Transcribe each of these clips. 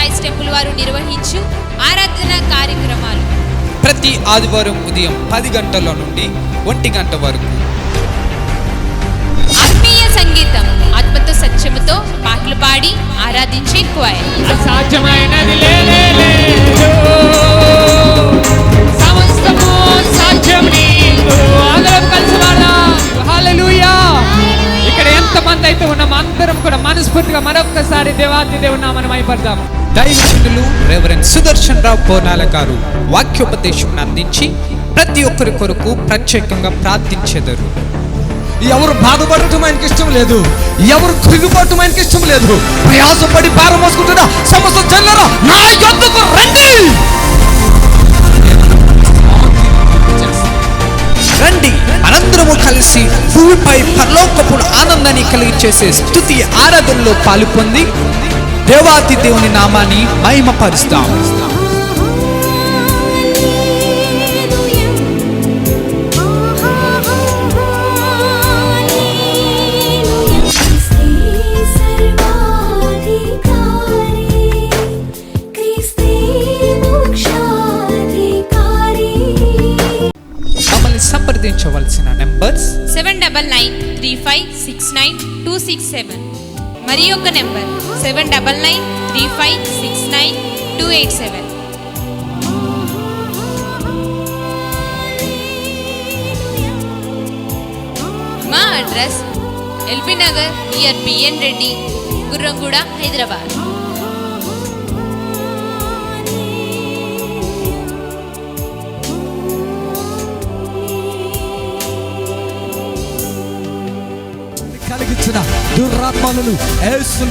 Christ temple వారు నిర్వహించు ఆరాధన కార్యక్రమాలు ప్రతి ఆదివారం ఉదయం 10 గంటల నుండి 1 గంట వరకు. ఆత్మీయ సంగీతం, ఆత్మతో సత్యముతో పాటలు పాడి ఆరాధించే క్వైర్. అసాధ్యమైనది లేదు, సమస్తము సాధ్యం నీకు. అందరం కలిసి పాడదాం హల్లెలూయా. ఇక్కడ ఎంతమంది అయితే ఉన్నాం అందరం కూడా మనస్ఫూర్తిగా మరొకసారి దేవాది దేవుని నామమున మహిమపడదాం. దైవజనులు రెవరెండ్ సుదర్శన్ రావు పోనాల గారు వాక్యోపదేశం అందించి ప్రతి ఒక్కరి కొరకు ప్రత్యేకంగా ప్రార్థించెదరు. ఎవరు బాధపడటం ఆయనకి ఇష్టం లేదు, ఎవరు కృంగిపోవటం ఆయనకి ఇష్టం లేదు. ప్రయాసపడి భారం మోసుకుంటున్న సమస్త జనులారా నా యొద్దకు రండి. రండి, మనందరము కలిసి భూమిపై పరలోకపు ఆనందాన్ని కలిగించేసే స్తుతి ఆరాధనలో పాల్పొంది దేవాతి దేవుని నామాన్ని మహిమపరుస్తాం. సంప్రదించవలసిన నెంబర్స్ 7993569267 మరి ఒక నెంబర్ 7993569287. మా address LB Nagar near BN Reddy, Gurramguda, Hyderabad. కలిగించిన దురాత్మలను యేసు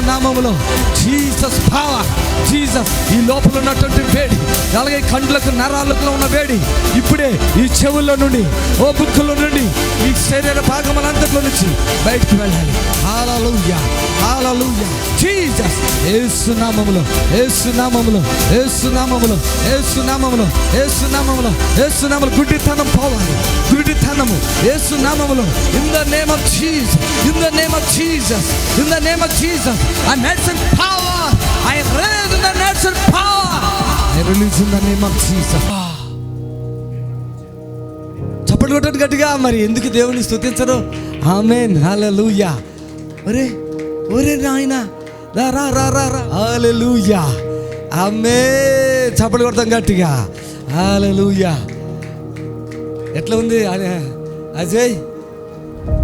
నామములో జీసస్ పవర్, జీసస్ ఈ లోపల ఉన్నటువంటి వేడి, అలాగే కండ్లకు నరాలకు ఉన్న వేడి ఇప్పుడే ఈ చెవుల్లో నుండి, ఓ బుక్కుల నుండి, ఈ శరీర భాగములంతట్లో నుంచి బయటికి వెళ్ళాలి. హల్లెలూయా, హల్లెలూయా. జీసస్ యేసు నామములో, యేసు నామములో, యేసు నామములో, యేసు నామములో, యేసు నామములో, యేసు నామములో గుడ్డితనం పోవాలి, గుడ్డితనము యేసు నామములో. In the name of Jesus, in the name of Jesus, in the name of Jesus, I medicine power, I raise in the medicine power, I release in the name of Jesus. చప్పట్లు కొట్టండి గట్టిగా. మరి ఎందుకు దేవుని స్తుతించరు? ఆమేన్, హల్లెలూయా. ఒరే ఒరే నాయనా రా రా రా రా రా, హల్లెలూయా, ఆమేన్. చప్పట్లు కొడతాం గట్టిగా, హల్లెలూయా. ఎట్లా ఉంది అజయ్,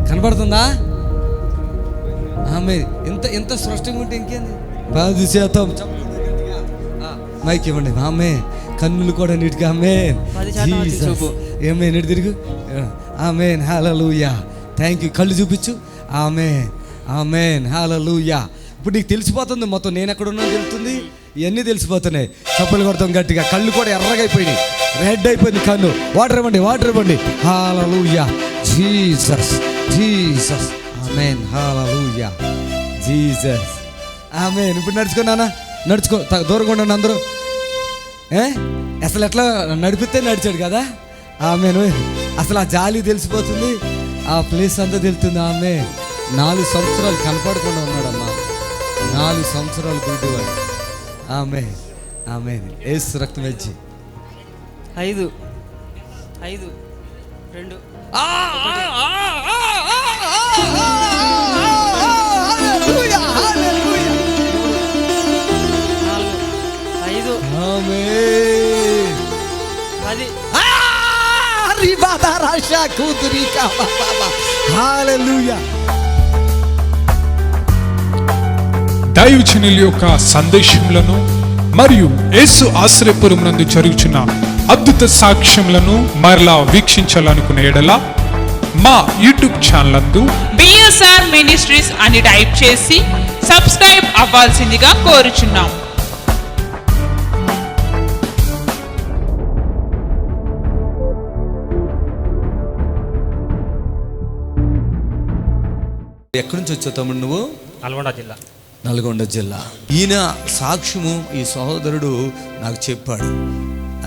కనబడుతుందా? ఆమె ఇంత స్పష్టంగా ఉంటే ఇంకేంది? 10% మైక్ ఇవ్వండి. ఆమె కన్నులు కూడా నీట్గా, ఆమె ఏమే నీటి తిరుగు, ఆమెన్, హల్లెలూయా. Thank you. కళ్ళు చూపించు, ఆమెన్, ఆమెన్, హల్లెలూయా. ఇప్పుడు నీకు తెలిసిపోతుంది మొత్తం, నేను ఎక్కడ ఉన్నా తెలుస్తుంది, ఇవన్నీ తెలిసిపోతున్నాయి. చప్పలు కొడతాం గట్టిగా. కళ్ళు కూడా ఎర్రగా అయిపోయినాయి, రెడ్ అయిపోయింది కన్ను. వాటర్ ఇవ్వండి, వాటర్ ఇవ్వండి. హల్లెలూయా, జీసస్, జీసస్, ఆమేన్, హల్లెలూయా, జీసస్, ఆమేన్. ఇప్పుడు నడుచుకున్నానా? నడుచుకో, దూరంగా ఉండండి అందరూ. అసలు ఎట్లా నడిపితే నడిచాడు కదా, ఆమేన్. అసలు ఆ జాలి తెలిసిపోతుంది, ఆ ప్లేస్ అంతా తెలుస్తుంది. ఆమె 4 సంవత్సరాలు కనపడకుండా ఉన్నాడమ్మా, 4 సంవత్సరాలు గుడ్డివాడు. ఆమె ఆమేన్. యేసు రక్తం వచ్చి 5 2 దైవజనుల యొక్క సందేశములను మరియు యేసు ఆశ్రయపురం నందు జరుగుచున్న అద్భుత సాక్ష్యములను మరలా వీక్షించాలనుకునే ఎడల మా యూట్యూబ్ ఛానల్ నందు BSR Ministries అని టైప్ చేసి సబ్స్క్రైబ్ అవ్వాల్సిందిగా కోరుచున్నాం. ఎక్కడి నుంచి వచ్చావు తమ్ముడు నువ్వు? నల్గొండ జిల్లా. ఈయన సాక్ష్యము ఈ సహోదరుడు నాకు చెప్పాడు,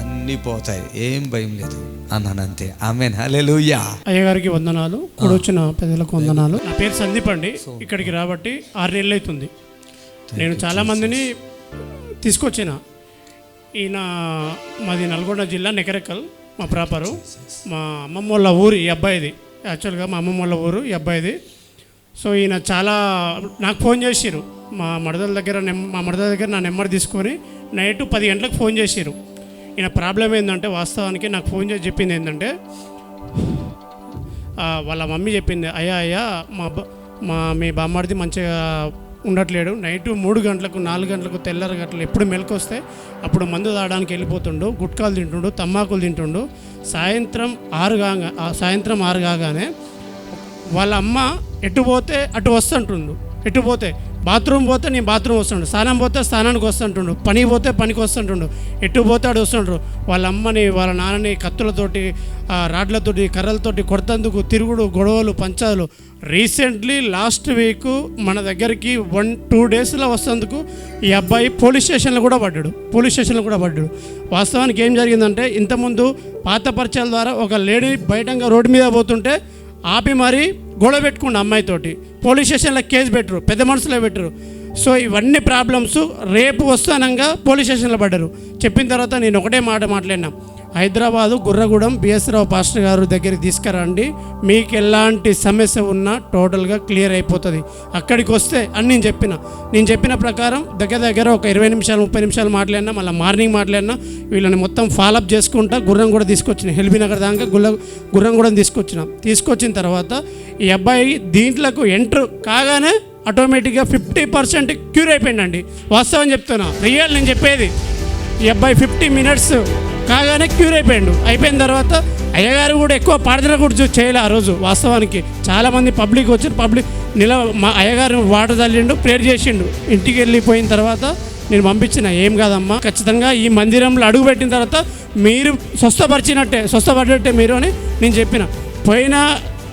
అన్నీ పోతాయి, ఏం భయం లేదు అన్నాను, అంతే. ఆమేన్, హల్లెలూయా. అయ్యగారికి వందనాలు, కూడా వచ్చిన పెద్దలకు వందనాలు. నా పేరు సందీప్ అండి. ఇక్కడికి రాబట్టి 6 నెలలు అవుతుంది. నేను చాలామందిని తీసుకొచ్చిన. ఈయన మాది నల్గొండ జిల్లా నెకరెక్కల్, మా ప్రాపరు. మా అమ్మమ్మ వాళ్ళ ఊరు ఈ అబ్బాయిది. యాక్చువల్గా మా అమ్మమ్మ వాళ్ళ ఊరు ఈ అబ్బాయిది. సో ఈయన చాలా నాకు ఫోన్ చేసిర్రు. మా మడదల దగ్గర నా నెంబర్ తీసుకొని నైట్ 10 గంటలకు ఫోన్ చేసిర్రు. ఈయన ప్రాబ్లం ఏంటంటే, వాస్తవానికి నాకు ఫోన్ చేసి చెప్పింది ఏంటంటే, వాళ్ళ మమ్మీ చెప్పింది, అయ్యా మీ బామ్మడిది మంచిగా ఉండట్లేడు. నైటు 3 గంటలకు 4 గంటలకు తెల్లరి గంటలు ఎప్పుడు మెలకొస్తే అప్పుడు మందు తాగడానికి వెళ్ళిపోతుండు, గుట్కాలు తింటుండు, తమ్మాకులు తింటుండు. సాయంత్రం 6 కాగానే వాళ్ళ అమ్మ ఎటు పోతే అటు వస్తుంటుండు. ఎటు పోతే బాత్రూమ్ పోతే నేను బాత్రూమ్ వస్తుండు, స్నానం పోతే స్నానానికి వస్తుంటుండు, పనికి పోతే పనికి వస్తుంటుండు, ఎటు పోతే అటు వస్తుండ్రు. వాళ్ళ అమ్మని వాళ్ళ నాన్నని కత్తులతోటి, రాడ్లతోటి, కర్రలతోటి కొడతందుకు తిరుగుడు, గొడవలు, పంచాలు. రీసెంట్లీ లాస్ట్ వీక్ మన దగ్గరికి 1-2 డేస్లో వస్తేందుకు ఈ అబ్బాయి పోలీస్ స్టేషన్లో కూడా పడ్డాడు. వాస్తవానికి ఏం జరిగిందంటే, ఇంతకుముందు పాత పరిచయాల ద్వారా ఒక లేడీ బయటంగా రోడ్డు మీద పోతుంటే ఆపి మరీ గొడవ పెట్టుకుండు అమ్మాయితోటి. పోలీస్ స్టేషన్లో కేసు పెట్టరు, పెద్ద మనుషులే పెట్టరు. సో ఇవన్నీ ప్రాబ్లమ్స్ రేపు వస్తానంగా పోలీస్ స్టేషన్లో పడ్డారు. చెప్పిన తర్వాత నేను ఒకటే మాట్లాడినా, హైదరాబాదు గుర్రగూడెం బిఎస్ రావు పాస్టర్ గారు దగ్గరికి తీసుకురండి, మీకు ఎలాంటి సమస్య ఉన్నా టోటల్గా క్లియర్ అయిపోతుంది. అక్కడికి వస్తే అని నేను చెప్పిన ప్రకారం దగ్గర ఒక 20 నిమిషాలు 30 నిమిషాలు మాట్లాడినా, మళ్ళీ మార్నింగ్ మాట్లాడినా. వీళ్ళని మొత్తం ఫాలోఅప్ చేసుకుంటా గుర్రం కూడా తీసుకొచ్చిన, ఎల్బీ నగర్ దాకా గుర్రం కూడా తీసుకొచ్చిన తర్వాత ఈ అబ్బాయి దీంట్లోకి ఎంటర్ కాగానే ఆటోమేటిక్గా 50% క్యూర్ అయిపోయిందండి. వాస్తవం చెప్తున్నా, రియల్ నేను చెప్పేది. ఈ అబ్బాయి 50 మినిట్స్ కాగానే క్యూర్ అయిపోయిన తర్వాత అయ్యగారు కూడా ఎక్కువ ప్రార్థన కూడా చేయలే ఆ రోజు. వాస్తవానికి చాలామంది పబ్లిక్ వచ్చి మా అయ్యగారు వాటర్ చల్లిండు, ప్రేయర్ చేసిండు. ఇంటికి వెళ్ళిపోయిన తర్వాత నేను పంపించిన, ఏం కాదమ్మా, ఖచ్చితంగా ఈ మందిరంలో అడుగుపెట్టిన తర్వాత మీరు స్వస్థపడినట్టే మీరు అని నేను చెప్పిన. పోయిన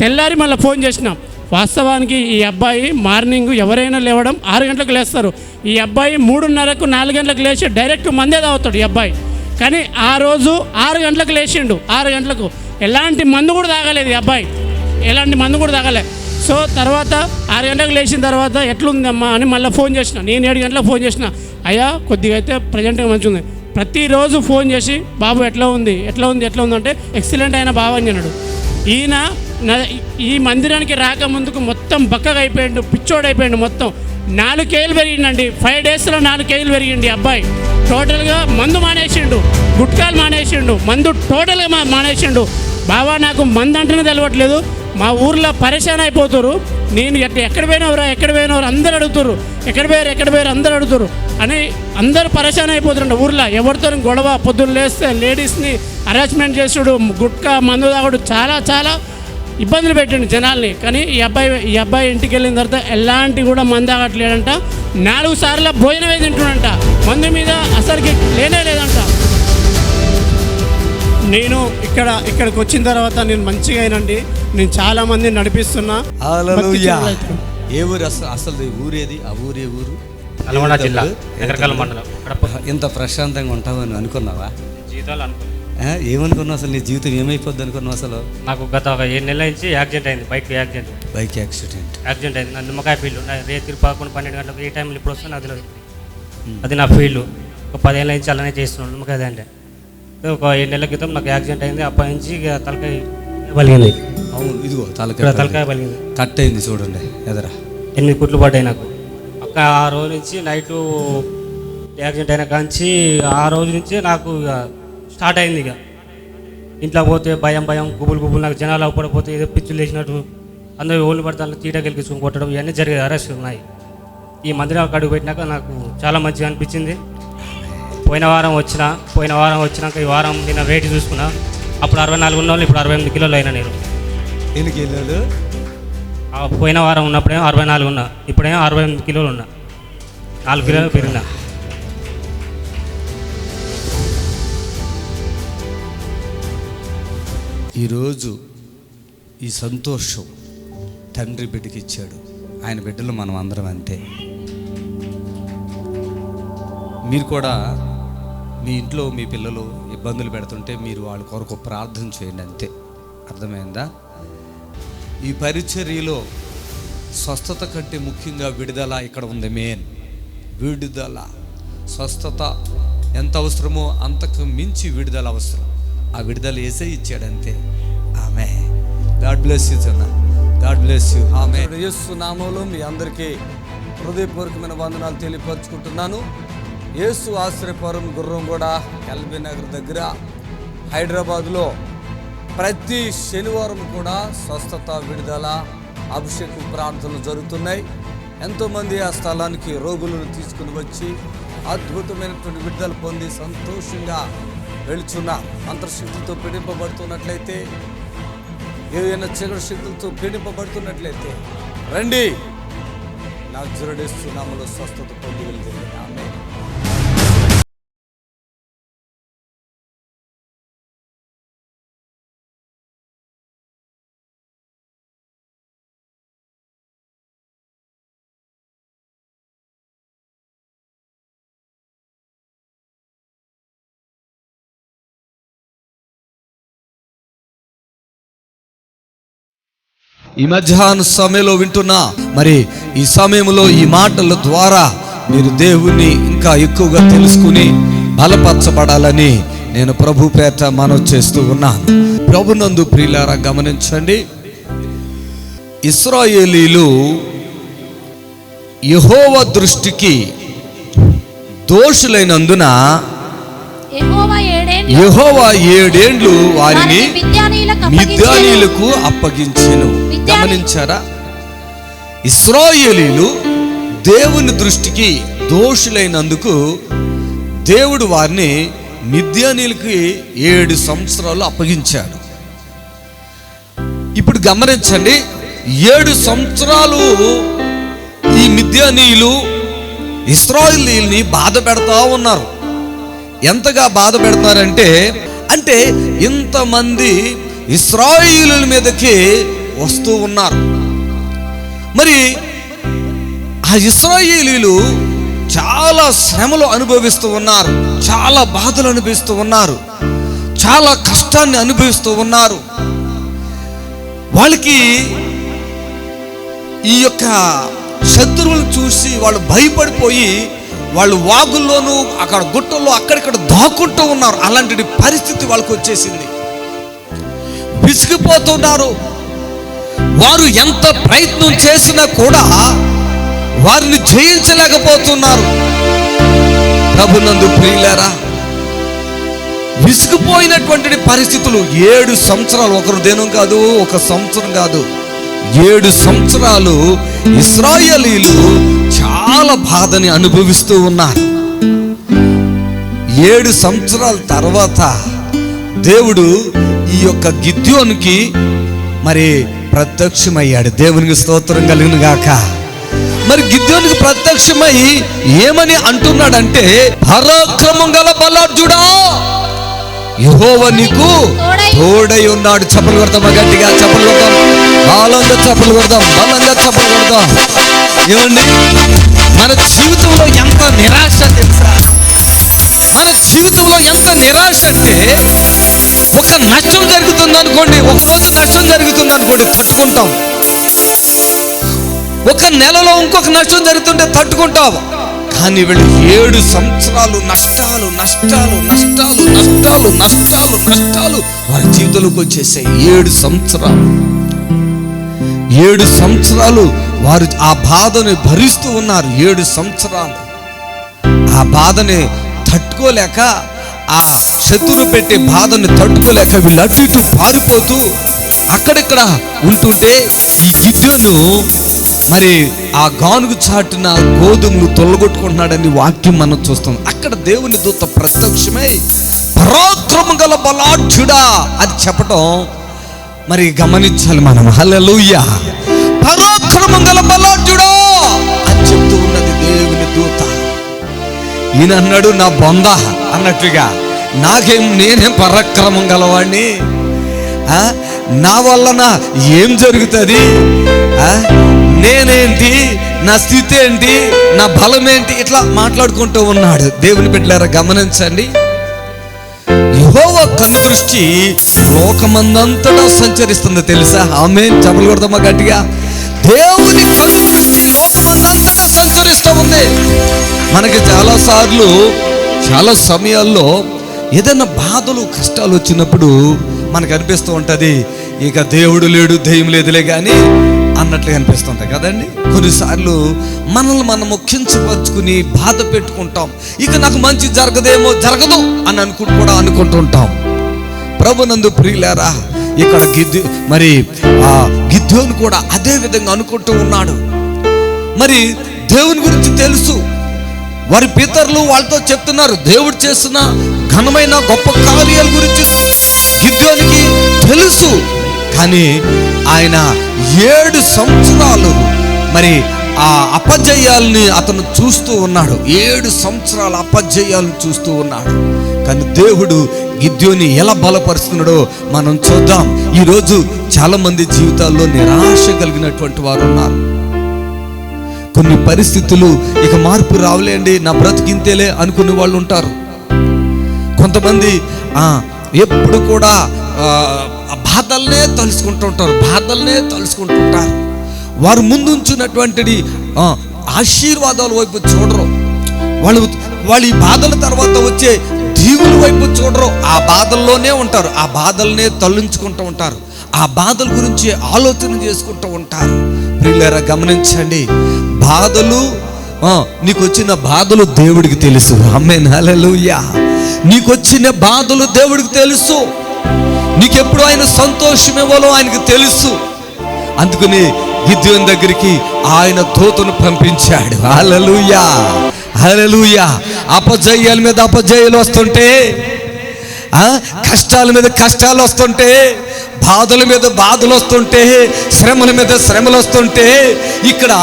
తెల్లారి మళ్ళీ ఫోన్ చేసిన. వాస్తవానికి ఈ అబ్బాయి మార్నింగ్ ఎవరైనా లేవడం 6 గంటలకు లేస్తారు. ఈ అబ్బాయి 3:30కు 4 గంటలకు లేచి డైరెక్ట్ మందే తాగుతాడు ఈ అబ్బాయి. కానీ ఆ రోజు 6 గంటలకు లేచిండు. 6 గంటలకు ఎలాంటి మందు కూడా తాగలేదు ఈ అబ్బాయి, సో తర్వాత 6 గంటలకు లేచిన తర్వాత ఎట్లుందమ్మా అని మళ్ళీ ఫోన్ చేసిన. నేను 7 గంటలకు ఫోన్ చేసిన, అయ్యా కొద్దిగా అయితే ప్రజెంట్గా మంచిగా ఉంది. ప్రతిరోజు ఫోన్ చేసి, బాబు ఎట్లా ఉంది అంటే ఎక్సలెంట్ అయిన బాబు అని అన్నాడు. ఈయన ఈ మందిరానికి రాకముందుకు మొత్తం బక్కగా అయిపోయాడు, పిచ్చోడైపోయాడు. మొత్తం 4 కేజీలు పెరిగిండండి. 5 డేస్లో 4 కేజీలు పెరిగింది అబ్బాయి. టోటల్గా మందు మానేసిండు, గుట్కాలు మానేసిండు, మందు టోటల్గా మానేసిండు. బాబా నాకు మందు అంటేనే తెలవట్లేదు, మా ఊర్లో పరేషాన్ అయిపోతారు, నేను ఎక్కడ పోయినవరా అందరు అడుగుతారు, ఎక్కడ పోయారు అందరు అడుగుతారు అని అందరూ పరేషాన్ అయిపోతారంట ఊర్లో. ఎవరితో గొడవ, పొద్దున్న లేస్తే లేడీస్ని హరాస్మెంట్ చేసుడు, గుట్కా మందు తాగుడు, చాలా ఇబ్బందులు పెట్టండి జనాల్ని. కానీ ఈ అబ్బాయి ఇంటికి వెళ్ళిన తర్వాత ఎలాంటి కూడా మందు తాగట్లేదంట. 4 సార్లు భోజనమే తింటుడంట, మందు మీద అసలుకి లేదంట. నేను ఇక్కడికి వచ్చిన తర్వాత నేను మంచిగా అయినండి. నేను చాలా మందిని నడిపిస్తున్నా. ఏ ఊరు అసలు ఊరేది? ఆ ఊరే ఊరు నల్గొండ జిల్లా నెకరెక్కల్ మండలం. ఇంత ప్రశాంతంగా ఉంటావని అనుకున్నావా? జీవితాలు అనుకున్నాను. ఏమనుకున్నావు అసలు? నీ జీవితం ఏమైపోద్ది అనుకున్నావు అసలు? నాకు గత 7 నెలల నుంచి యాక్సిడెంట్ అయింది, బైక్ యాక్సిడెంట్ అయింది. నా నిమ్మకాయ ఫీల్డ్ రేతి 11-12 గంటలకు ఏ టైంలో ఇప్పుడు వస్తుంది అది నా ఫీల్డ్. ఒక 10 ఏళ్ళ నుంచి అలానే చేస్తున్నాను నిమ్మకాయ. అంటే ఒక 7 నెలల క్రితం నాకు యాక్సిడెంట్ అయింది. అప్పటి నుంచి తలకాయ పలిగింది. అవును, ఇదిగో తలకాయ పలిగింది, కట్ అయింది చూడండి ఎదరా. 8 కుట్లు పడ్డాయి నాకు. ఆ రోజు నుంచి నైటు యాక్సిడెంట్ అయిన కాంచి ఆ రోజు నుంచి నాకు స్టార్ట్ అయింది. ఇక ఇంట్లో పోతే భయం గుబులు నాకు జనాలు పడిపోతే ఏదో పిచ్చులు వేసినట్టు అందరూ ఓళ్ళు పడతాను, తీటకెళ్ళి కొట్టడం ఇవన్నీ జరిగేది, అరెస్ట్ ఉన్నాయి. ఈ మందిరం అడుగు పెట్టినాక నాకు చాలా మంచిగా అనిపించింది. పోయిన వారం వచ్చినాక ఈ వారం నిన్న వెయిట్ చూసుకున్నా. అప్పుడు 64 ఉన్న వాళ్ళు ఇప్పుడు 68 కిలోలు అయినా నేను. ఎన్ని కిలోలు? పోయిన వారం ఉన్నప్పుడేమో 64 ఉన్నా, ఇప్పుడేమో 68 కిలోలు ఉన్నా. 4 కిలోలు పెరిగినా. ఈరోజు ఈ సంతోషం తండ్రి బిడ్డకి ఇచ్చాడు. ఆయన బిడ్డలు మనం అందరం అంతే. మీరు కూడా మీ ఇంట్లో మీ పిల్లలు ఇబ్బందులు పెడుతుంటే మీరు వాళ్ళ కొరకు ప్రార్థన చేయండి, అంతే. అర్థమైందా? ఈ పరిచర్యలో స్వస్థత కంటే ముఖ్యంగా విడుదల ఇక్కడ ఉంది మెయిన్. విడుదల, స్వస్థత ఎంత అవసరమో అంతకు మించి విడుదల అవసరం. ఆ విడుదల యేసే ఇచ్చాడంతే. ఆమె గాడ్ బ్లెస్ యూ జన, గాడ్ బ్లెస్ యూ. ఆమె యేసు నామములో మీ అందరికీ హృదయపూర్వకమైన వందనాలు తెలియపరుచుకుంటున్నాను. యేసు ఆశ్రయపురం గుర్రంగూడ ఎల్బీ నగర్ దగ్గర హైదరాబాద్లో ప్రతి శనివారం కూడా స్వస్థత, విడుదల, అభిషేక ప్రార్థనలు జరుగుతున్నాయి. ఎంతోమంది ఆ స్థలానికి రోగులను తీసుకుని వచ్చి అద్భుతమైనటువంటి విడుదల పొంది సంతోషంగా వెళుచున్నారు. అంతర్శక్తులతో పీడింపబడుతున్నట్లయితే, ఏదైనా చీకటి శక్తులతో పీడింపబడుతున్నట్లయితే రండి, నజరేయుడేసు నామములో స్వస్థత పొంది వెళ్తుంది. ఆమేన్. ఈ మధ్యాహ్న సమయంలో వింటున్నా, మరి ఈ సమయంలో ఈ మాటల ద్వారా మీరు దేవుణ్ణి ఇంకా ఎక్కువగా తెలుసుకుని బలపరచబడాలని నేను ప్రభు పేట మనవి చేస్తూ ఉన్నాను. ప్రభునందు ప్రియులారా గమనించండి, ఇశ్రాయేలీలు యెహోవా దృష్టికి దోషులైనందున యెహోవా 7 ఏండ్లు వారిని మిద్యానీయులకు అప్పగించెను. గమనించారా? ఇశ్రాయేలీలు దేవుని దృష్టికి దోషులైనందుకు దేవుడు వారిని మిద్యానీయులకి 7 సంవత్సరాలు అప్పగించాడు. ఇప్పుడు గమనించండి, 7 సంవత్సరాలు ఈ మిద్యానీయులు ఇశ్రాయేలీయుల్ని బాధ పెడతా ఉన్నారు. ఎంతగా బాధ పెడతారంటే, అంటే ఇంతమంది ఇశ్రాయేలీయుల మీదకి వస్తూ ఉన్నారు. మరి ఆ ఇశ్రాయేలీయులు చాలా శ్రమలు అనుభవిస్తూ ఉన్నారు, చాలా బాధలు అనుభవిస్తూ ఉన్నారు, చాలా కష్టాన్ని అనుభవిస్తూ ఉన్నారు. వాళ్ళకి ఈ యొక్క శత్రువులు చూసి వాళ్ళు భయపడిపోయి వాళ్ళు వాగుల్లోనూ అక్కడ గుట్టల్లో అక్కడిక్కడ దాక్కుంటూ ఉన్నారు. అలాంటి పరిస్థితి వాళ్ళకు వచ్చేసింది. విసిగిపోతున్నారు. వారు ఎంత ప్రయత్నం చేసినా కూడా వారిని జయించలేకపోతున్నారు. ప్రభునందు ప్రియులారా, విసిగిపోయినటువంటి పరిస్థితులు 7 సంవత్సరాలు, ఒకరు దినం కాదు, ఒక సంవత్సరం కాదు, 7 సంవత్సరాలు ఇశ్రాయేలీయులు చాలా బాధని అనుభవిస్తూ ఉన్నారు. 7 సంవత్సరాల తర్వాత దేవుడు ఈ యొక్క గిద్యోనుకి మరి ప్రత్యక్షమయ్యాడు. దేవునికి స్తోత్రం కలుగును గాక. మరి గిద్యోనుకి ప్రత్యక్షమై ఏమని అంటున్నాడంటే, పరాక్రమం గల బలాఢ్యుడా, యెహోవా నీకు తోడై ఉన్నాడు. చప్పలు కొడతాం, గట్టిగా చప్పలు కొడతాం, బలంగా చప్పలు కొడతాం, బలంగా చప్పలు కొడతాం. ఏమండి, మన జీవితంలో ఎంత నిరాశ తెలుసా? మన జీవితంలో ఎంత నిరాశ అంటే, ఒక నష్టం జరుగుతుంది అనుకోండి, ఒక రోజు నష్టం జరుగుతుంది అనుకోండి, తట్టుకుంటాం. ఒక నెలలో ఇంకొక నష్టం జరుగుతుంటే తట్టుకుంటాం. కానీ వీళ్ళు 7 సంవత్సరాలు నష్టాలు నష్టాలు నష్టాలు నష్టాలు నష్టాలు నష్టాలు వారి జీవితంలోకి వచ్చేసాయి. 7 సంవత్సరాలు వారు ఆ బాధని భరిస్తూ ఉన్నారు. 7 సంవత్సరాలు ఆ బాధని తట్టుకోలేక, ఆ శత్రువు పెట్టే బాధని తట్టుకోలేక వీళ్ళు అటు ఇటు పారిపోతూ అక్కడిక్కడ ఉంటుంటే, ఈ గిద్యోను మరి ఆ గానుగు చాటున గోధుమలు తొలగొట్టుకుంటున్నాడని వాక్యం మనం చూస్తాం. అక్కడ దేవుని దూత ప్రత్యక్షమై పరాక్రమం గల బలాఢ్యుడా అని చెప్పడం మరి గమనించాలి మనం. హల్లెలూయా. పరాక్రమం గల బలాఢ్యుడా అని చెప్తూ ఉన్నది దేవుని దూత. ఈయన అన్నాడు, నా బొంద అన్నట్లుగా, నేనేం పరాక్రమం గలవాడిని, నా వలన ఏం జరుగుతుంది, నేనేంటి, నా స్థితి ఏంటి, నా బలం ఏంటి, ఇట్లా మాట్లాడుకుంటూ ఉన్నాడు. దేవుని బిడ్డలారా గమనించండి, యెహోవా కన్ను దృష్టి లోకమందంతటా సంచరిస్తుంది తెలుసా? ఆమేన్. చప్పలు కొడతామా గట్టిగా? దేవుని కన్ను దృష్టి లోకమందంతటా సంచరిస్తూ ఉంది. మనకి చాలాసార్లు చాలా సమయాల్లో ఏదైనా బాధలు కష్టాలు వచ్చినప్పుడు మనకు అనిపిస్తూ ఉంటుంది, ఇక దేవుడు లేడు దెయ్యం లేదులే కానీ అన్నట్లుగా అనిపిస్తుంటాయి కదండి. కొన్నిసార్లు మనల్ని మనము కించపరుచుకుని బాధ పెట్టుకుంటాం, ఇక నాకు మంచి జరగదు అని అనుకుంటుంటాం. ప్రభునందు ప్రియులారా, ఇక్కడ గిద్యోను కూడా అదే విధంగా అనుకుంటూ ఉన్నాడు. మరి దేవుని గురించి తెలుసు, వారి పితరులు వాళ్ళతో చెప్తున్నారు, దేవుడు చేసిన ఘనమైన గొప్ప కార్యాల గురించి గిద్యోనికి తెలుసు. కానీ ఆయన 7 సంవత్సరాలు మరి ఆ అపజయాల్ని అతను చూస్తూ ఉన్నాడు. 7 సంవత్సరాల అపజయాలను చూస్తూ ఉన్నాడు. కానీ దేవుడు గిద్యోని ఎలా బలపరుస్తున్నాడో మనం చూద్దాం. ఈరోజు చాలా మంది జీవితాల్లో నిరాశ కలిగినటువంటి వారు ఉన్నారు. కొన్ని పరిస్థితులు ఇక మార్పు రావలేండి, నా బ్రతికింతేలే అనుకునే వాళ్ళు ఉంటారు. కొంతమంది ఎప్పుడు కూడా బాధల్నే తలుసుకుంటుంటారు. వారు ముందుంచున్నటువంటి ఆశీర్వాదాల వైపు చూడరు. వాళ్ళు ఈ బాధల తర్వాత వచ్చే దీవుల వైపు చూడరు. ఆ బాధల్లోనే ఉంటారు, ఆ బాధల్నే తలుచుకుంటూ ఉంటారు, ఆ బాధల గురించి ఆలోచన చేసుకుంటూ ఉంటారు. ప్రియులారా, గమనించండి, బాధలు నీకు వచ్చిన బాధలు దేవుడికి తెలుసు. ఆమేన్, హల్లెలూయా. నీకు వచ్చిన బాధలు దేవుడికి తెలుసు. నీకెప్పుడు ఆయన సంతోషం ఇవ్వాలో ఆయనకు తెలుసు. అందుకని గిద్యోను దగ్గరికి ఆయన దూతను పంపించాడు. హల్లెలూయా, హల్లెలూయా. అపజయాల మీద అపజయాలు వస్తుంటే, కష్టాల మీద కష్టాలు వస్తుంటే, బాధల మీద బాధలు వస్తుంటే, శ్రమల మీద శ్రమలు వస్తుంటే, ఇక్కడ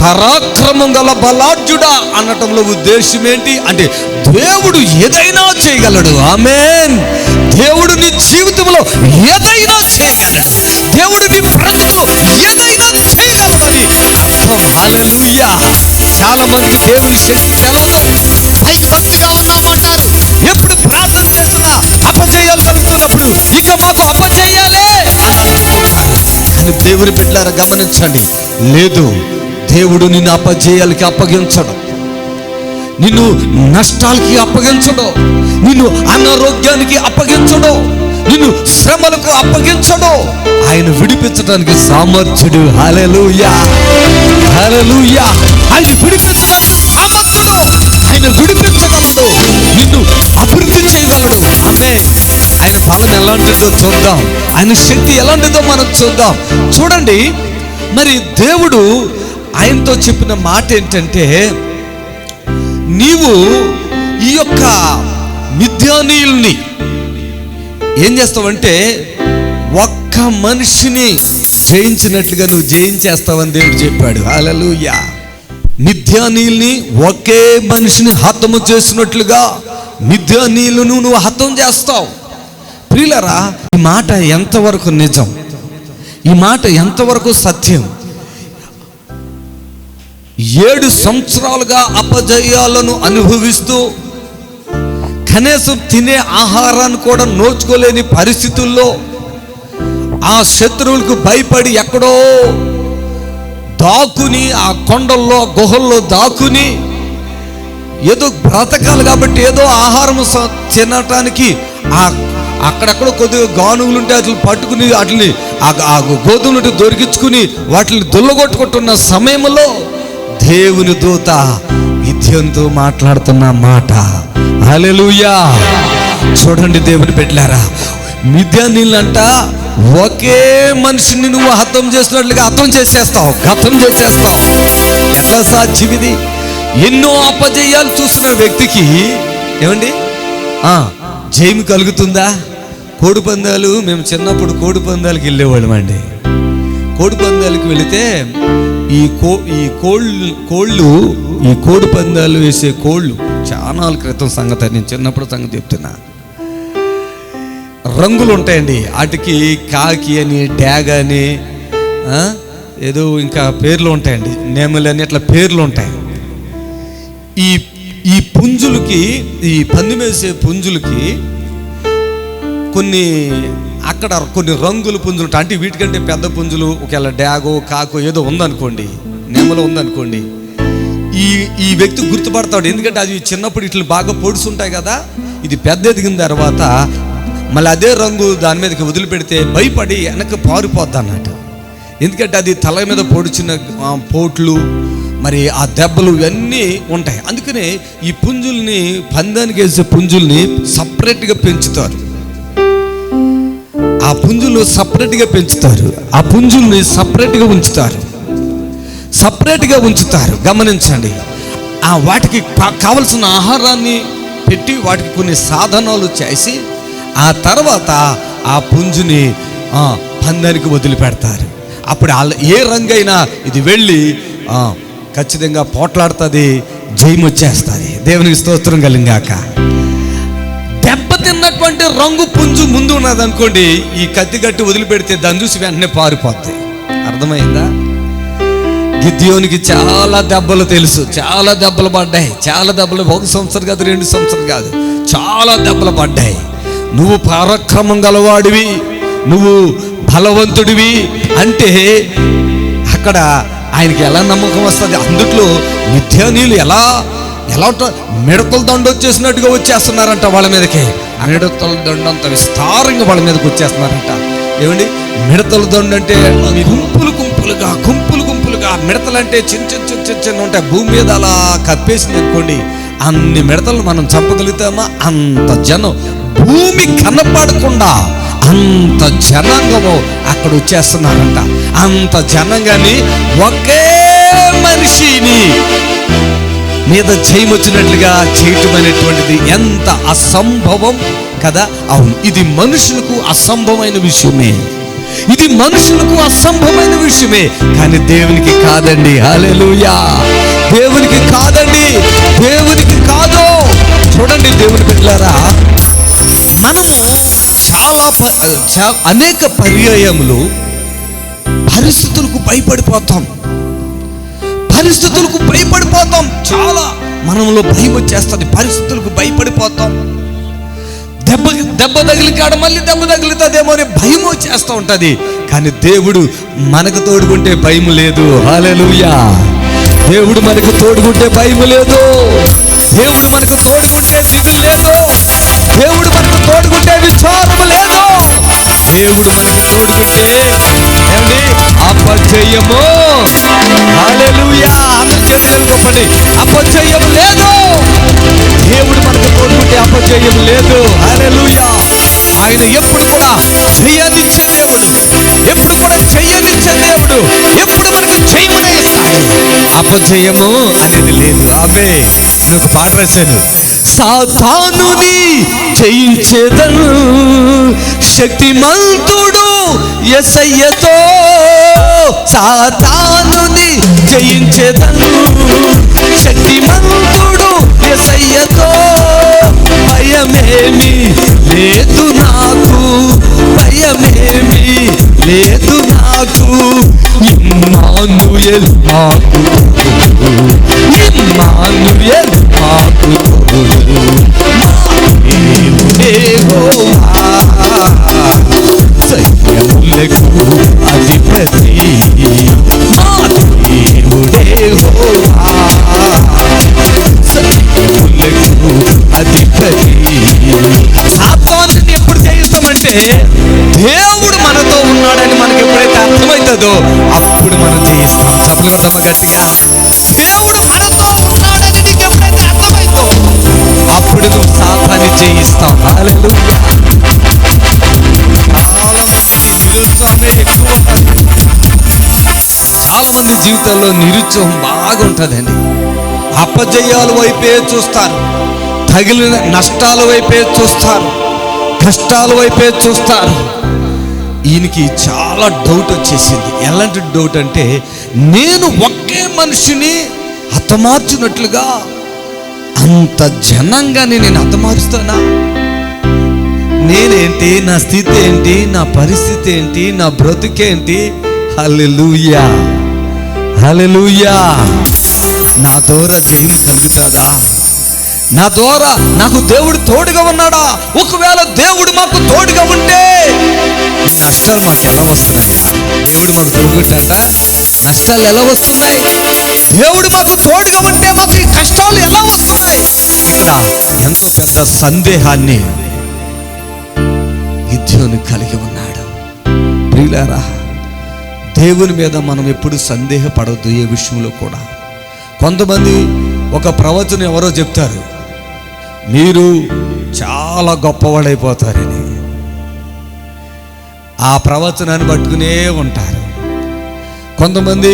పరాక్రమం గల బలాఢ్యుడా అనటంలో ఉద్దేశం ఏంటి అంటే దేవుడు ఏదైనా చేయగలడు. ఆమేన్. దేవుడు నీ జీవితంలో ఏదైనా చేయగలడు. దేవుడు నీ బ్రతుకులో ఏదైనా చేయగలడని అర్థం. హల్లెలూయా. చాలా మంది దేవుని శక్తి తెలవదు, భయభక్తిగా ఉన్నామంటారు. ఎప్పుడు ప్రార్థన చేస్తున్నా అపజయాలు కలుగుతున్నప్పుడు ఇక మాకు అపజయాలే. కానీ దేవుని బిడ్డలారా, గమనించండి, లేదు, దేవుడు నిన్ను అపజయాలకి అప్పగించడం, నిన్ను నష్టాలకి అప్పగించడం, నిన్ను అనారోగ్యానికి అప్పగించడం, నిన్ను శ్రమలకు అప్పగించడం. ఆయన విడిపించడానికి సామర్థ్యుడు. హల్లెలూయా, హల్లెలూయా. ఆయన విడిపించడానికి సమర్థుడు. ఆయన విడిపించగలడు, నిన్ను అభివృద్ధి చేయగలడు. ఆమేన్. ఆయన బలం ఎలాంటిదో చూద్దాం, ఆయన శక్తి ఎలాంటిదో మనం చూద్దాం. చూడండి, మరి దేవుడు ఆయనతో చెప్పిన మాట ఏంటంటే, నీవు ఈ యొక్క మిద్యానీయుల్ని ఏం చేస్తావంటే ఒక్క మనిషిని జయించినట్లుగా నువ్వు జయించేస్తావని దేవుడు చెప్పాడు. హల్లెలూయా. మిద్యానీయుల్ని ఒకే మనిషిని హతము చేసినట్లుగా మిద్యానీయులను నువ్వు హతం చేస్తావు. ప్రియులారా, ఈ మాట ఎంతవరకు నిజం, ఈ మాట ఎంతవరకు సత్యం? 7 సంవత్సరాలుగా అపజయాలను అనుభవిస్తూ కనీసం తినే ఆహారాన్ని కూడా నోచుకోలేని పరిస్థితుల్లో ఆ శత్రువులకు భయపడి ఎక్కడో దాక్కుని, ఆ కొండల్లో గుహల్లో దాక్కుని ఏదో బ్రతకాలి కాబట్టి ఏదో ఆహారం తినటానికి అక్కడక్కడ కొద్దిగా గానుగులు ఉంటే వాటిని పట్టుకుని వాటిని ఆ గోధుమలు దొరికించుకుని వాటిని దుల్లగొట్టుకుంటున్న సమయంలో దేవుని దూత గిద్యోనుతో మాట్లాడుతున్న మాట. హల్లెలూయా. చూడండి దేవుని బిడ్డలారా, మిద్యానీయులంట ఒకే మనిషిని నువ్వు హతం చేసినట్లుగా గతం చేసేస్తావు. ఎట్లా సాధ్యం ఇది? ఎన్నో అపజయాలు చూసిన వ్యక్తికి ఏమండి జయము కలుగుతుందా? కోడి పందాలు, మేము చిన్నప్పుడు కోడి పందాలకు వెళ్ళేవాళ్ళం అండి. కోడి పందాలకు వెళితే ఈ కోడి పందాలు వేసే కోళ్ళు చాలా క్రితం సంగతి, నేను చిన్నప్పుడు సంగతి చెప్తున్నా. రంగులు ఉంటాయండి వాటికి, కాకి అని, ట్యాగ్ అని, ఏదో ఇంకా పేర్లు ఉంటాయండి, నేమలని, అట్లా పేర్లు ఉంటాయి. ఈ పుంజులకి, ఈ పందిమేసే పుంజులకి అక్కడ కొన్ని రంగుల పుంజులు ఉంటాయి. అంటే వీటికంటే పెద్ద పుంజులు ఒకవేళ డ్యాగో కాకో ఏదో ఉందనుకోండి, నేమలో ఉందనుకోండి, ఈ వ్యక్తి గుర్తుపడతాడు. ఎందుకంటే అది చిన్నప్పుడు ఇట్లా బాగా పొడుచుంటాయి కదా, ఇది పెద్ద ఎదిగిన తర్వాత మళ్ళీ అదే రంగు దాని మీదకి వదిలిపెడితే భయపడి వెనక్కి పారిపోద్ది అన్నట్టు. ఎందుకంటే అది తల మీద పొడిచిన పోట్లు, మరి ఆ దెబ్బలు ఇవన్నీ ఉంటాయి. అందుకనే ఈ పుంజుల్ని, పందానికి వేసే పుంజుల్ని సపరేట్గా పెంచుతారు. ఆ పుంజులు సపరేట్గా పెంచుతారు, ఆ పుంజుల్ని సపరేట్గా ఉంచుతారు. గమనించండి. వాటికి కావలసిన ఆహారాన్ని పెట్టి వాటికి కొన్ని సాధనాలు చేసి ఆ తర్వాత ఆ పుంజుని పందానికి వదిలిపెడతారు. అప్పుడు ఏ రంగైనా ఇది వెళ్ళి ఖచ్చితంగా పోట్లాడుతుంది, జయమొచ్చేస్తుంది. దేవునికి స్తోత్రం కలిగాక. దెబ్బతిన్నటువంటి రంగు పుంజు ముందు ఉన్నది అనుకోండి, ఈ కత్తి గట్టి వదిలిపెడితే దాన్ని చూసి వెంటనే పారిపోద్ది. అర్థమైందా? గిద్యోనికి చాలా దెబ్బలు తెలుసు, చాలా దెబ్బలు పడ్డాయి, చాలా దెబ్బలు, 1 సంవత్సరం కాదు, 2 సంవత్సరం కాదు, చాలా దెబ్బలు పడ్డాయి. నువ్వు పరాక్రమం గలవాడివి, నువ్వు బలవంతుడివి అంటే అక్కడ ఆయనకి ఎలా నమ్మకం వస్తుంది? అందుట్లో మిథ్యానీయులు ఎలా మిడతల దండ వచ్చేసినట్టుగా వచ్చేస్తున్నారంట వాళ్ళ మీదకి. మిడతల దండ అంత విస్తారంగా వాళ్ళ మీదకి వచ్చేస్తున్నారంట. ఏమండి, మిడతల దండ అంటే గుంపులుగా మిడతలంటే చిన్న ఉంటాయి. భూమి మీద అలా కప్పేసింది అనుకోండి, అన్ని మిడతలు మనం చంపగలుగుతామా? అంత జనం, భూమి కనపడకుండా అంత జనాంగము అక్కడ వచ్చేస్తున్నారంట. అంత జనంగాని ఒకే మనిషిని మీద జయమొచ్చినట్లుగా చేయటం అనేటువంటిది ఎంత అసంభవం కదా. అవును, ఇది మనుషులకు అసంభవమైన విషయమే, ఇది మనుషులకు అసంభవమైన విషయమే, కానీ దేవునికి కాదండి. హల్లెలూయా! దేవునికి కాదండి, దేవునికి కాదు. చూడండి దేవుని బిడ్డలారా, మనము అనేక పర్యాయములు పరిస్థితులకు భయపడిపోతాం. చాలా మనలో భయం వచ్చేస్తుంది, పరిస్థితులకు భయపడిపోతాం. దెబ్బ తగిలికాడ మళ్ళీ దెబ్బ తగులుతుందేమో అని భయం వచ్చేస్తూ ఉంటుంది. కానీ దేవుడు మనకు తోడుకుంటే భయం లేదు. హల్లెలూయా! దేవుడు మనకు తోడుకుంటే భయం లేదు. దేవుడు మనకు తోడుకుంటే దిగులు లేదు. దేవుడు మనకు తోడుకుంటే విచారము లేదు. దేవుడు మనకు తోడుకుంటే ఏమండి అపజయము. హల్లెలూయా! అందరి చేతులు గొప్పండి. అపజయం లేదు. దేవుడు మనకు తోడుకుంటే అపజయం లేదు. హల్లెలూయా! ఆయన ఎప్పుడు కూడా జయాన్నిచ్చే దేవుడు, ఎప్పుడు కూడా జయాన్నిచ్చే దేవుడు, ఎప్పుడు మనకు జయమునే ఇస్తాడు. అపజయము అనేది లేదు. ఆమె నేను ఒక పాట రాశాను. సాతానుని జయించేదను శక్తిమంతుడు యేసయ్యతో. సాతానుని జయించేదను శక్తిమంతుడు యేసయ్యతో. భయమేమి లేదు నాకు, భయమేమి లేదు నాకు. ఇమ్మానుయేల్ మాకు, ఇమ్మానుయేల్ మాకు సైన్యములకు అధిపతి మా దేవుడే హోవా. సైన్యములకు అధిపతి. సాతానుని ఎప్పుడు జయిస్తామంటే దేవుడు మనతో ఉన్నాడని మనకి ఎప్పుడైతే అర్థమవుతుందో అప్పుడు మనం జయిస్తాం. చెప్పలు కొడదామా గట్టిగా? దేవుడు మనతో ఉన్నాడని నీకు ఎప్పుడైతే అర్థమైందో అప్పుడు నువ్వు సాతాన్ని జయిస్తావు. హల్లెలూయా! చాలా మంది జీవితాల్లో నిరుత్సాహం బాగా ఉంటుందండి. అపజయాల వైపే చూస్తారు, తగిలిన నష్టాల వైపే చూస్తారు, కష్టాల వైపే చూస్తారు. ఈయనకి చాలా డౌట్ వచ్చేసింది. ఎలాంటి డౌట్ అంటే, నేను ఒకే మనిషిని హతమార్చినట్లుగా అంత జనంగానే నేను హతమారుస్తానా? నేనేంటి, నా స్థితి ఏంటి, నా పరిస్థితి ఏంటి, నా బ్రతుకేంటి? హల్లెలూయా! హల్లెలూయా! నా ద్వారా జయము కలుగుతుందా? నా ద్వారా నాకు దేవుడు తోడుగా ఉన్నాడా? ఒకవేళ దేవుడు మాకు తోడుగా ఉంటే ఈ నష్టాలు మాకు ఎలా వస్తున్నాయి? దేవుడు మాకు తోడుగుంటాట, నష్టాలు ఎలా వస్తున్నాయి? దేవుడు మాకు తోడుగా ఉంటే ఆశీర్వాదాలు ఎలా వస్తాయి? ఇక్కడ ఎంతో పెద్ద సందేహాన్ని గిద్యోను కలిగి ఉన్నాడు. ప్రియులారా, దేవుని మీద మనం ఎప్పుడు సందేహపడవద్దు ఏ విషయంలో కూడా. కొంతమంది ఒక ప్రవచనం ఎవరో చెప్తారు, మీరు చాలా గొప్పవాడైపోతారని. ఆ ప్రవచనాన్ని పట్టుకునే ఉంటారు. కొంతమంది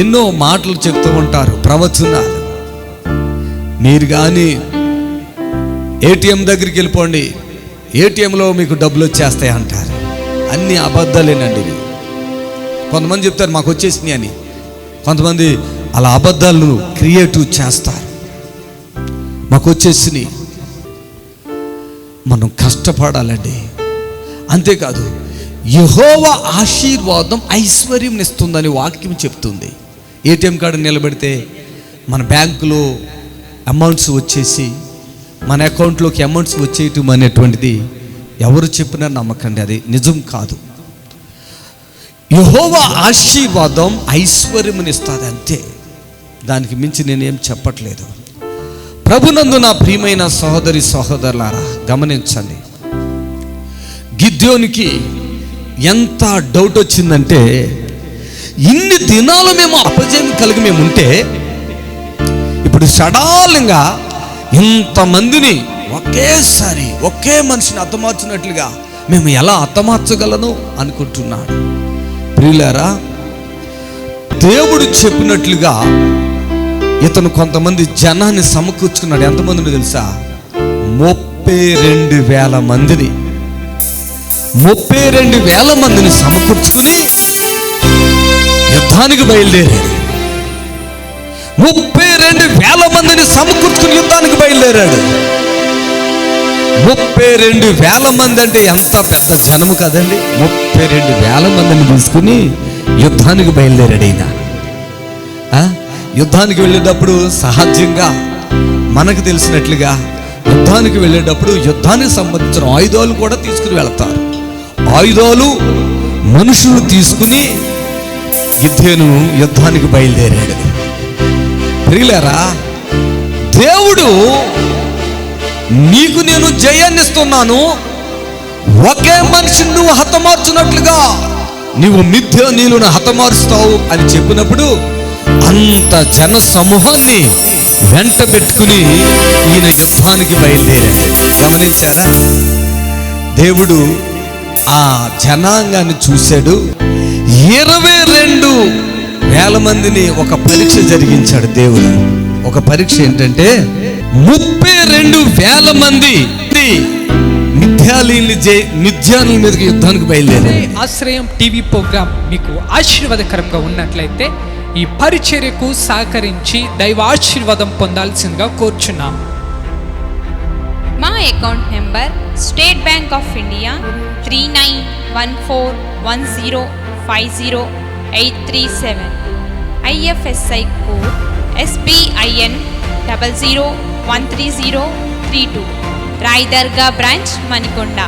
ఎన్నో మాటలు చెప్తూ ఉంటారు, ప్రవచనాలు. మీరు కానీ ఏటీఎం దగ్గరికి వెళ్ళిపోండి, ఏటీఎంలో మీకు డబ్బులు వచ్చేస్తాయి అంటారు. అన్ని అబద్ధాలేనండి ఇవి. కొంతమంది చెప్తారు మాకు వచ్చేసినాయి అని. కొంతమంది అలా అబద్ధాలను క్రియేటివ్ చేస్తారు, మాకు వచ్చేసినాయి. మనం కష్టపడాలండి. అంతేకాదు, యెహోవా ఆశీర్వాదం ఐశ్వర్యం ఇస్తుందని వాక్యం చెప్తుంది. ఏటీఎం కార్డు నిలబెడితే మన బ్యాంకులో అమౌంట్స్ వచ్చేసి మన అకౌంట్లోకి అమౌంట్స్ వచ్చేయటం అనేటువంటిది ఎవరు చెప్పినా నమ్మకండి, అది నిజం కాదు. యెహోవా ఆశీర్వాదం ఐశ్వర్యముని ఇస్తుంది అంతే, దానికి మించి నేనేం చెప్పట్లేదు. ప్రభునందు నా ప్రియమైన సహోదరి సహోదరులారా, గమనించండి. గిద్యోనికి ఎంత డౌట్ వచ్చిందంటే, ఇన్ని దినాలు మేము అపజయం కలిగి మేము ఉంటే ఇప్పుడు సడాలంగా ఇంతమందిని ఒకేసారి ఒకే మనిషిని హతమార్చినట్లుగా మేము ఎలా హతమార్చగలను అనుకుంటున్నాడు. ప్రియులారా, దేవుడు చెప్పినట్లుగా ఇతను కొంతమంది జనాన్ని సమకూర్చుకున్నాడు. ఎంతమందిని తెలుసా? 32,000 మందిని. 32,000 మందిని సమకూర్చుకుని యుద్ధానికి బయలుదేరాడు. 32,000 మందిని సమకూర్చుకుని యుద్ధానికి బయలుదేరాడు. 32,000 మంది అంటే ఎంత పెద్ద జనము కదండి. 32,000 మందిని తీసుకుని యుద్ధానికి బయలుదేరాడు ఈయన. యుద్ధానికి వెళ్ళేటప్పుడు సహజంగా మనకు తెలిసినట్లుగా యుద్ధానికి వెళ్ళేటప్పుడు యుద్ధానికి సంబంధించిన ఆయుధాలు కూడా తీసుకుని వెళతారు. ఆయుధాలు మనుషులు తీసుకుని గిద్యోను యుద్ధానికి బయలుదేరాడు. ప్రియులారా, దేవుడు నీకు నేను జయాన్ని ఇస్తున్నాను, ఒకే మనిషిని నువ్వు హతమార్చున్నట్లుగా నీవు మిథ్యానీయులను హతమారుస్తావు అని చెప్పినప్పుడు అంత జన సమూహాన్ని వెంట పెట్టుకుని ఈయన యుద్ధానికి బయలుదేరాడు. గమనించారా? దేవుడు ఆ జనాంగాన్ని చూశాడు. 22,000 మందిని ఒక పరీక్ష జరిగించాడు దేవుడు. ఒక పరీక్ష ఏంటంటే 32,000 మంది మిథ్యానీయుల మీదకి యుద్ధానికి బయలుదేరారు. ఆశ్రయం టీవీ ప్రోగ్రాం మీకు ఆశీర్వాదకరంగా ఉన్నట్లయితే ఈ పరిచర్యకు సహకరించి దైవ ఆశీర్వాదం పొందాల్సిందిగా కోరుచున్నాం. మా account number State Bank of India 39141050,837. IFSI code SBIN 00133032. Rai Darga branch, Manikonda.